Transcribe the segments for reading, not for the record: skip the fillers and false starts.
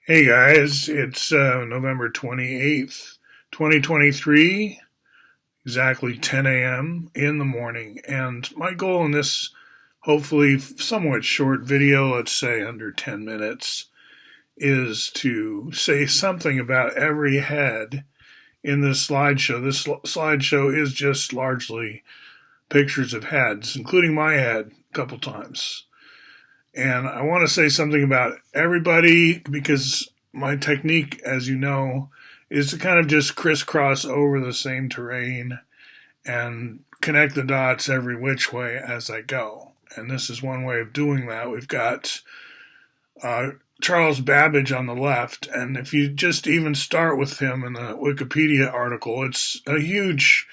Hey guys, it's November 28th, 2023, exactly 10 a.m. in the morning. And my goal in this hopefully somewhat short video, let's say under 10 minutes, is to say something about every head in this slideshow. This slideshow is just largely pictures of heads, including my head a couple times. And I want to say something about everybody because my technique, as you know, is to kind of just crisscross over the same terrain and connect the dots every which way as I go. And this is one way of doing that. We've got uh, Charles Babbage on the left, and if you just even start with him in the Wikipedia article, it's a huge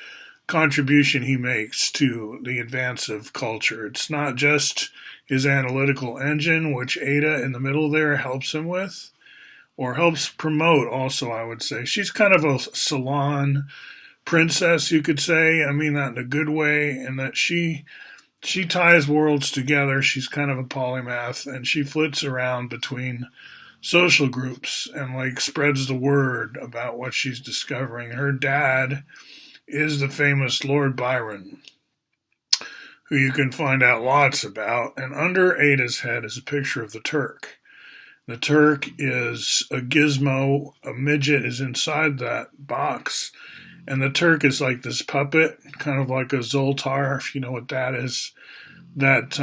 contribution he makes to the advance of culture. It's not just his analytical engine, which Ada in the middle there helps him with, or helps promote also, I would say. She's kind of a salon princess, you could say. I mean that in a good way, and that she ties worlds together. She's kind of a polymath, and she flits around between social groups and like spreads the word about what she's discovering. Her dad is the famous Lord Byron, who you can find out lots about. And under Ada's head is a picture of the Turk. The Turk is a gizmo, a midget is inside that box. And the Turk is like this puppet, kind of like a Zoltar, if you know what that is, that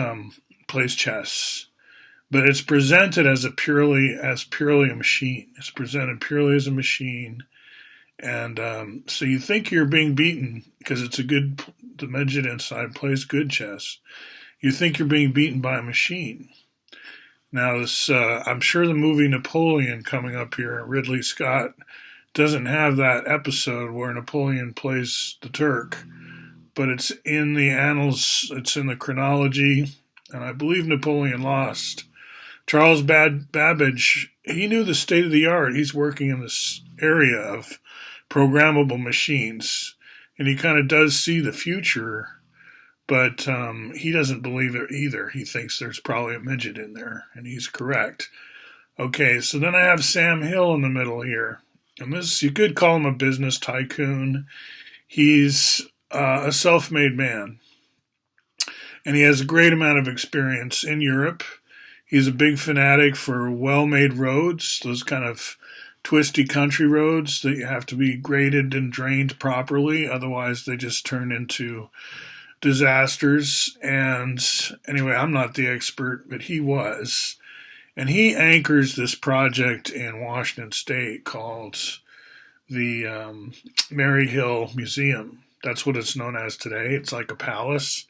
plays chess. But it's presented as purely a machine. It's presented purely as a machine. And so you think you're being beaten because the midget inside plays good chess. You think you're being beaten by a machine. Now, I'm sure the movie Napoleon coming up here, Ridley Scott, doesn't have that episode where Napoleon plays the Turk, but it's in the annals, it's in the chronology, and I believe Napoleon lost. Charles Babbage, he knew the state of the art. He's working in this area of programmable machines, and he kind of does see the future, but he doesn't believe it either. He thinks there's probably a midget in there, and he's correct. Okay, so then I have Sam Hill in the middle here, and this you could call him a business tycoon. He's a self-made man, and he has a great amount of experience in Europe. He's a big fanatic for well-made roads, those kind of twisty country roads that you have to be graded and drained properly, otherwise they just turn into disasters. And anyway, I'm not the expert, but he was. And he anchors this project in Washington State called the Mary Hill Museum. That's what it's known as today. It's like a palace.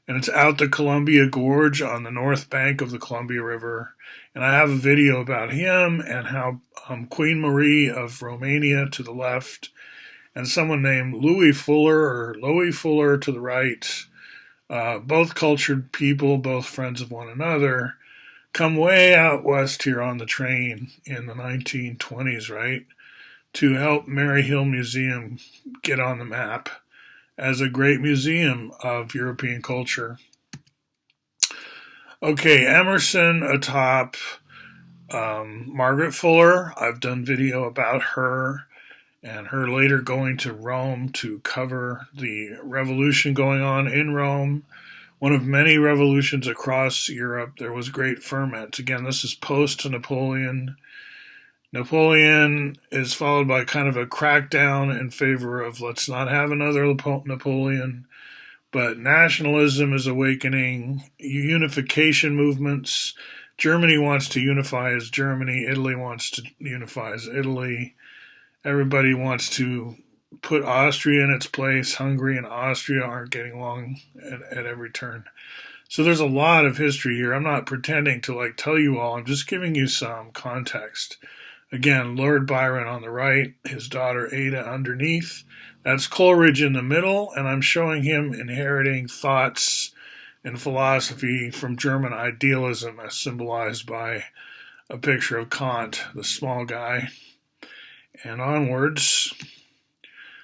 And it's out the Columbia Gorge on the north bank of the Columbia River. And I have a video about him and how Queen Marie of Romania to the left and someone named Louis Fuller or Loie Fuller to the right, both cultured people, both friends of one another, come way out west here on the train in the 1920s, right, to help Mary Hill Museum get on the map as a great museum of European culture. Okay, Emerson atop Margaret Fuller. I've done video about her and her later going to Rome to cover the revolution going on in Rome. One of many revolutions across Europe. There was great ferment. Again, this is post Napoleon. Napoleon is followed by kind of a crackdown in favor of let's not have another Napoleon. But nationalism is awakening, unification movements. Germany wants to unify as Germany, Italy wants to unify as Italy. Everybody wants to put Austria in its place. Hungary and Austria aren't getting along at every turn. So there's a lot of history here. I'm not pretending to like tell you all. I'm just giving you some context. Again, Lord Byron on the right, his daughter Ada underneath. That's Coleridge in the middle, and I'm showing him inheriting thoughts and philosophy from German idealism as symbolized by a picture of Kant, the small guy, and onwards.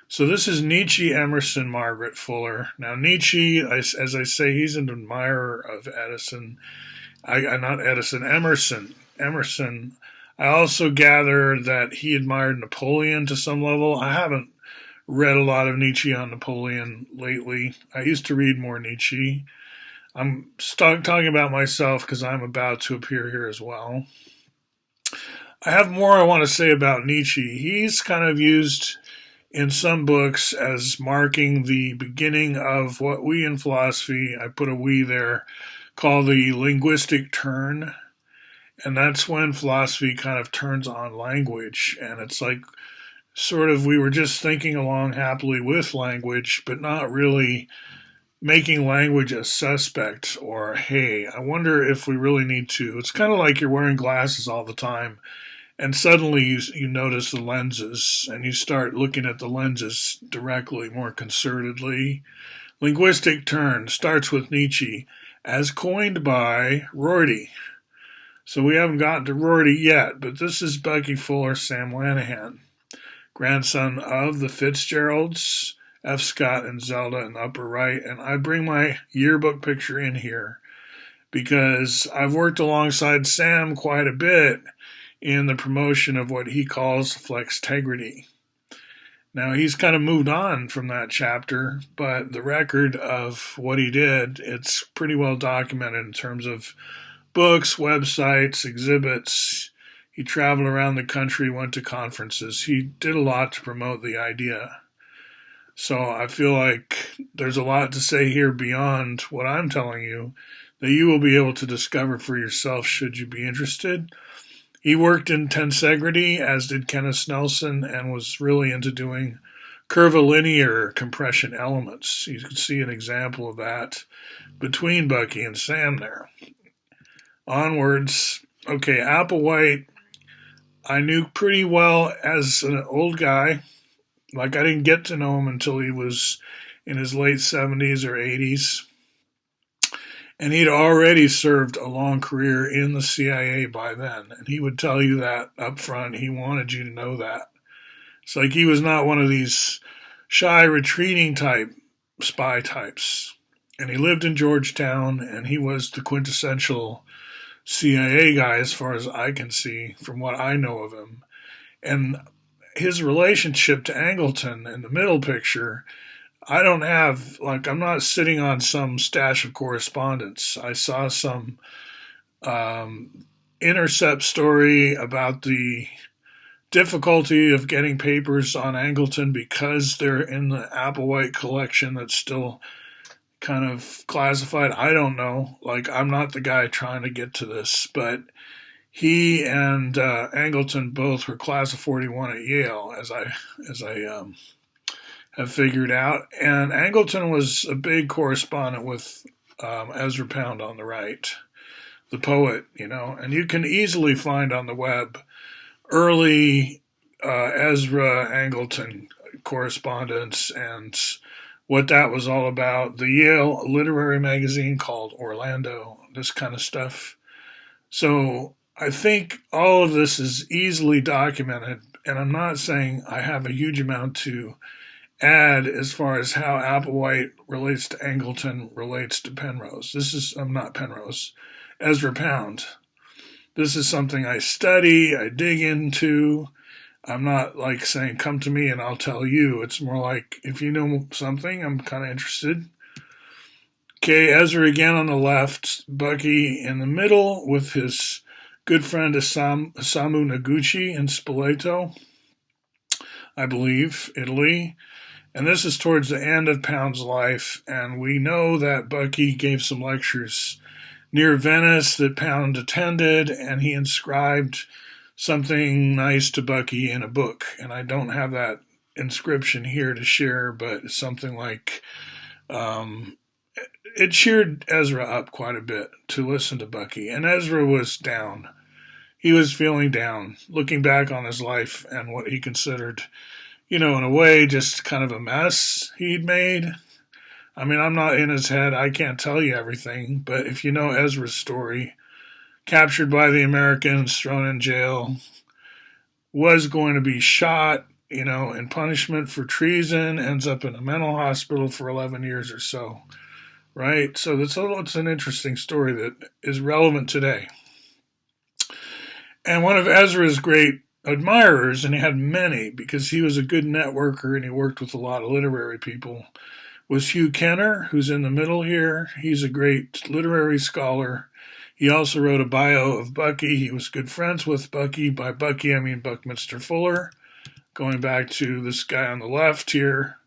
So this is Nietzsche, Emerson, Margaret Fuller. Now Nietzsche, as I say, he's an admirer of Edison. Not Edison, Emerson. Emerson. I also gather that he admired Napoleon to some level. I haven't read a lot of Nietzsche on Napoleon lately. I used to read more Nietzsche. I'm talking about myself because I'm about to appear here as well. I have more I want to say about Nietzsche. He's kind of used in some books as marking the beginning of what we in philosophy, I put a we there, call the linguistic turn. And that's when philosophy kind of turns on language. And it's like sort of we were just thinking along happily with language, but not really making language a suspect or, hey, I wonder if we really need to. It's kind of like you're wearing glasses all the time and suddenly you notice the lenses and you start looking at the lenses directly, more concertedly. Linguistic turn starts with Nietzsche, as coined by Rorty. So we haven't gotten to Rorty yet, but this is Bucky Fuller Sam Lanahan, grandson of the Fitzgeralds, F. Scott and Zelda in the upper right. And I bring my yearbook picture in here because I've worked alongside Sam quite a bit in the promotion of what he calls Flextegrity. Now, he's kind of moved on from that chapter, but the record of what he did, it's pretty well documented in terms of books, websites, exhibits. He traveled around the country, went to conferences. He did a lot to promote the idea. So I feel like there's a lot to say here beyond what I'm telling you that you will be able to discover for yourself should you be interested. He worked in tensegrity, as did Kenneth Nelson, and was really into doing curvilinear compression elements. You can see an example of that between Bucky and Sam there. Onwards. Okay, Applewhite, I knew pretty well as an old guy. Like, I didn't get to know him until he was in his late 70s or 80s. And he'd already served a long career in the CIA by then. And he would tell you that up front. He wanted you to know that. It's like he was not one of these shy, retreating type spy types. And he lived in Georgetown, and he was the quintessential CIA guy as far as I can see from what I know of him. And his relationship to Angleton in the middle picture, I don't have, like, I'm not sitting on some stash of correspondence. I saw some Intercept story about the difficulty of getting papers on Angleton because they're in the Applewhite collection that's still kind of classified. I don't know. Like, I'm not the guy trying to get to this, but he and Angleton both were class of 41 at Yale, as I have figured out. And Angleton was a big correspondent with Ezra Pound on the right, the poet, you know. And you can easily find on the web early Ezra Angleton correspondence and what that was all about. The Yale literary magazine called Orlando, this kind of stuff. So I think all of this is easily documented, and I'm not saying I have a huge amount to add as far as how Applewhite relates to Angleton relates to Penrose. I'm not Penrose, Ezra Pound. This is something I study, I dig into. I'm not like saying, come to me and I'll tell you. It's more like, if you know something, I'm kind of interested. Okay, Ezra again on the left, Bucky in the middle with his good friend Osamu Noguchi in Spoleto, I believe, Italy. And this is towards the end of Pound's life, and we know that Bucky gave some lectures near Venice that Pound attended, and he inscribed something nice to Bucky in a book. And I don't have that inscription here to share, but it's something like, it cheered Ezra up quite a bit to listen to Bucky. And Ezra was down. He was feeling down, looking back on his life and what he considered, you know, in a way, just kind of a mess he'd made. I mean, I'm not in his head. I can't tell you everything. But if you know Ezra's story, captured by the Americans, thrown in jail, was going to be shot, you know, in punishment for treason, ends up in a mental hospital for 11 years or so, right? So it's an interesting story that is relevant today. And one of Ezra's great admirers, and he had many because he was a good networker and he worked with a lot of literary people, was Hugh Kenner, who's in the middle here. He's a great literary scholar. He also wrote a bio of Bucky. He was good friends with Bucky. By Bucky, I mean Buckminster Fuller. Going back to this guy on the left here,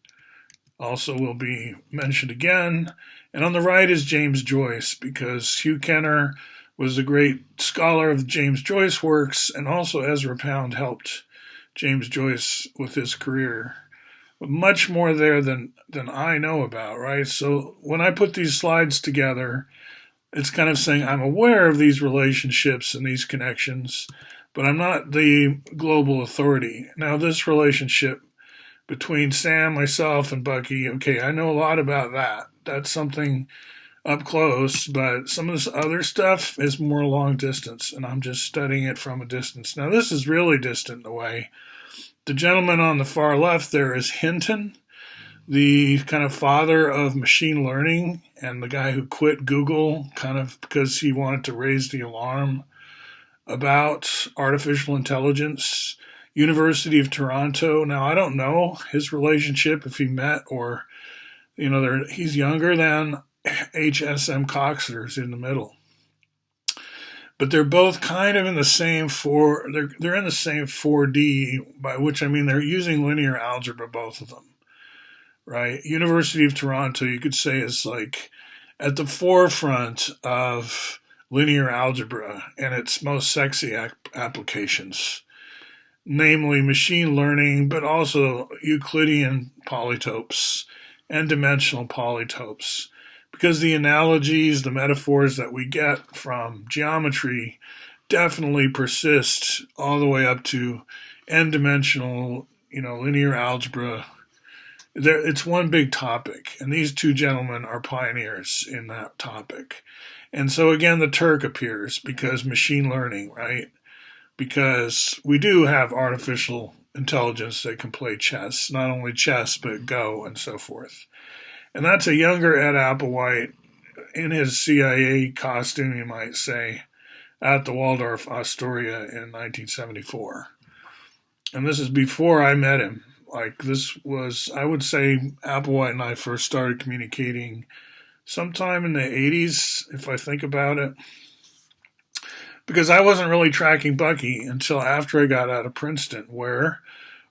also will be mentioned again. And on the right is James Joyce, because Hugh Kenner was a great scholar of James Joyce works, and also Ezra Pound helped James Joyce with his career. But much more there than I know about, right? So when I put these slides together, it's kind of saying I'm aware of these relationships and these connections, but I'm not the global authority. Now, this relationship between Sam, myself, and Bucky, okay, I know a lot about that. That's something up close, but some of this other stuff is more long distance, and I'm just studying it from a distance. Now, this is really distant in a way. The gentleman on the far left there is Hinton, the kind of father of machine learning and the guy who quit Google kind of because he wanted to raise the alarm about artificial intelligence. University of Toronto. Now, I don't know his relationship, if he met or, he's younger than HSM Coxeter's in the middle. But they're both kind of in the same they're in the same 4D, by which I mean they're using linear algebra, both of them, right? University of Toronto, you could say, is like at the forefront of linear algebra and its most sexy applications, namely machine learning, but also Euclidean polytopes and dimensional polytopes. Because the analogies, the metaphors that we get from geometry definitely persist all the way up to n-dimensional, linear algebra. It's one big topic, and these two gentlemen are pioneers in that topic. And so again, the Turk appears because machine learning, right? Because we do have artificial intelligence that can play chess, not only chess, but Go and so forth. And that's a younger Ed Applewhite in his CIA costume, you might say, at the Waldorf Astoria in 1974. And this is before I met him. Like, this was, I would say, Applewhite and I first started communicating sometime in the 80s, if I think about it. Because I wasn't really tracking Bucky until after I got out of Princeton, where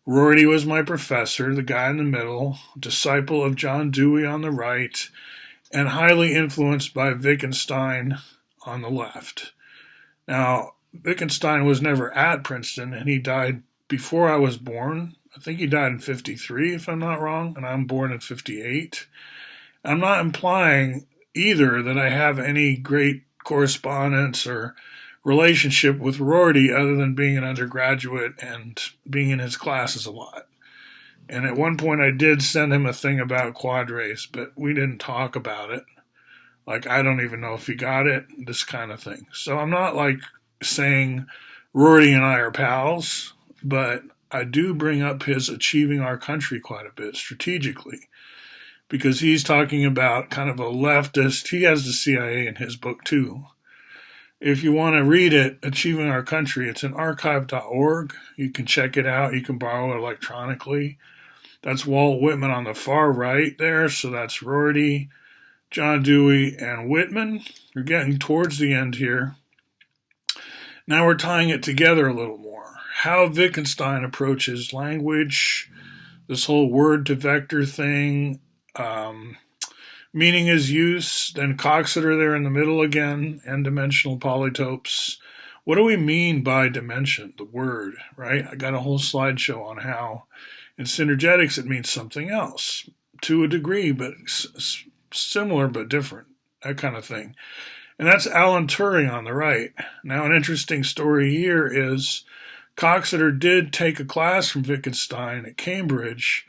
Rorty was my professor, the guy in the middle, disciple of John Dewey on the right, and highly influenced by Wittgenstein on the left. Now, Wittgenstein was never at Princeton, and he died before I was born. I think he died in 53, if I'm not wrong, and I'm born in 58. I'm not implying either that I have any great correspondence or relationship with Rorty other than being an undergraduate and being in his classes a lot. And at one point I did send him a thing about quadrats, but we didn't talk about it. Like, I don't even know if he got it, this kind of thing. So I'm not like saying Rorty and I are pals, but I do bring up his achieving our country quite a bit strategically, because he's talking about kind of a leftist. He has the CIA in his book too. If you want to read it, Achieving Our Country, it's in archive.org. You can check it out. You can borrow it electronically. That's Walt Whitman on the far right there. So that's Rorty, John Dewey, and Whitman. We're getting towards the end here. Now we're tying it together a little more. How Wittgenstein approaches language, this whole word to vector thing, meaning is use, then Coxeter there in the middle again, n-dimensional polytopes. What do we mean by dimension, the word, right? I got a whole slideshow on how in synergetics it means something else, to a degree, but similar but different, that kind of thing. And that's Alan Turing on the right. Now, an interesting story here is Coxeter did take a class from Wittgenstein at Cambridge,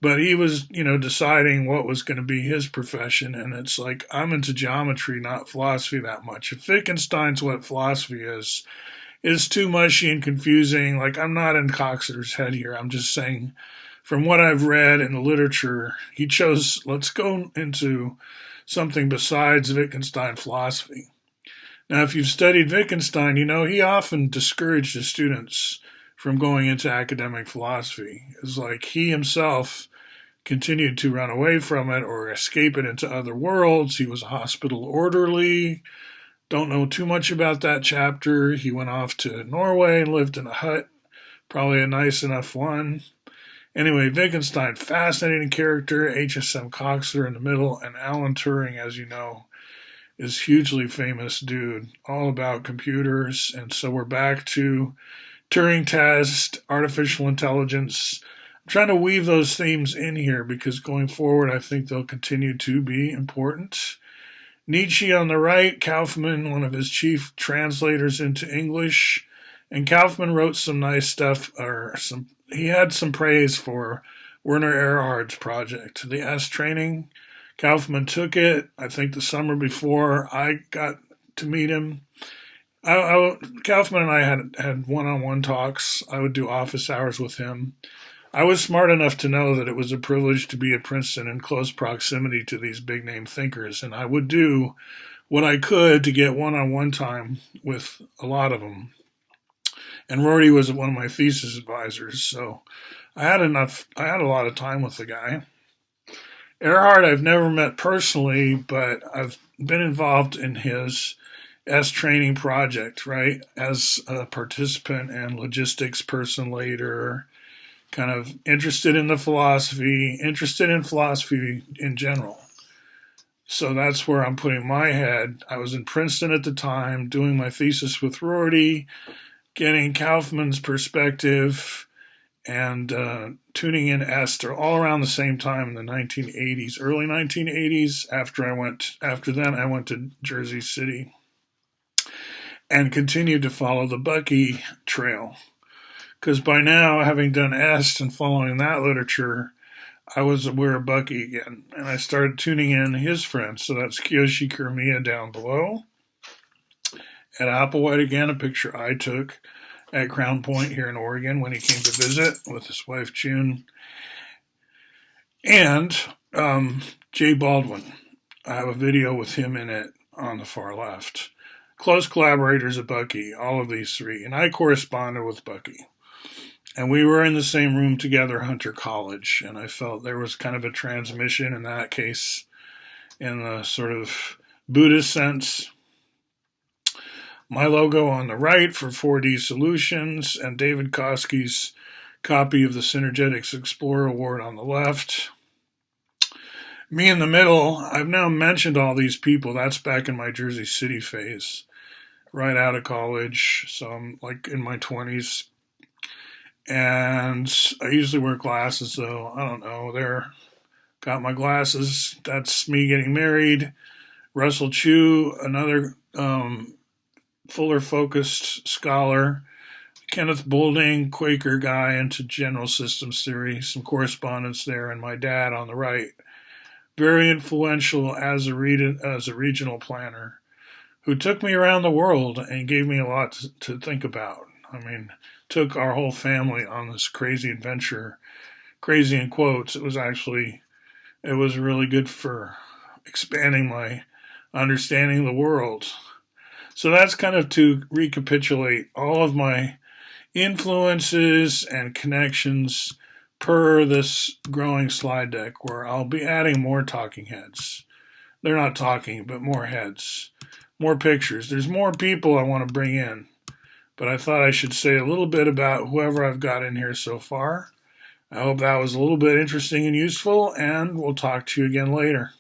but he was, deciding what was going to be his profession. And it's like, I'm into geometry, not philosophy that much. If Wittgenstein's what philosophy is too mushy and confusing. Like, I'm not in Coxeter's head here. I'm just saying, from what I've read in the literature, he chose, let's go into something besides Wittgenstein philosophy. Now, if you've studied Wittgenstein, you know he often discouraged his students from going into academic philosophy. It's like he himself continued to run away from it or escape it into other worlds. He was a hospital orderly. Don't know too much about that chapter. He went off to Norway and lived in a hut, probably a nice enough one. Anyway, Wittgenstein, fascinating character. HSM Coxeter in the middle, and Alan Turing, as you know, is hugely famous dude, all about computers. And so we're back to Turing test, artificial intelligence. I'm trying to weave those themes in here because going forward, I think they'll continue to be important. Nietzsche on the right, Kaufman, one of his chief translators into English. And Kaufman wrote some nice stuff, he had some praise for Werner Erhard's project, the S training. Kaufman took it, I think the summer before I got to meet him. Kaufman and I had one-on-one talks. I would do office hours with him. I was smart enough to know that it was a privilege to be at Princeton in close proximity to these big-name thinkers, and I would do what I could to get one-on-one time with a lot of them. And Rorty was one of my thesis advisors, so I had a lot of time with the guy. Erhard I've never met personally, but I've been involved in his S training project, right? As a participant and logistics person later, kind of interested in philosophy in general. So that's where I'm putting my head. I was in Princeton at the time, doing my thesis with Rorty, getting Kaufman's perspective, and tuning in Esther all around the same time in the 1980s, early 1980s. After then, I went to Jersey City and continued to follow the Bucky trail. Because by now, having done Est and following that literature, I was aware of Bucky again, and I started tuning in his friends. So that's Kiyoshi Kuromiya down below. At Applewhite again, a picture I took at Crown Point here in Oregon when he came to visit with his wife June. And Jay Baldwin. I have a video with him in it on the far left. Close collaborators of Bucky, all of these three. And I corresponded with Bucky. And we were in the same room together, Hunter College. And I felt there was kind of a transmission in that case, in the sort of Buddhist sense. My logo on the right for 4D Solutions, and David Koski's copy of the Synergetics Explorer Award on the left. Me in the middle, I've now mentioned all these people. That's back in my Jersey City phase, right out of college. So I'm like in my 20s. And I usually wear glasses, though. I don't know. Got my glasses. That's me getting married. Russell Chu, another Fuller-focused scholar. Kenneth Boulding, Quaker guy into general systems theory. Some correspondence there. And my dad on the right. Very influential as a regional planner, who took me around the world and gave me a lot to think about. I mean, took our whole family on this crazy adventure. Crazy in quotes. It was really good for expanding my understanding of the world. So that's kind of to recapitulate all of my influences and connections per this growing slide deck, where I'll be adding more talking heads. They're not talking, but more heads, more pictures. There's more people I want to bring in, but I thought I should say a little bit about whoever I've got in here so far. I hope that was a little bit interesting and useful, and we'll talk to you again later.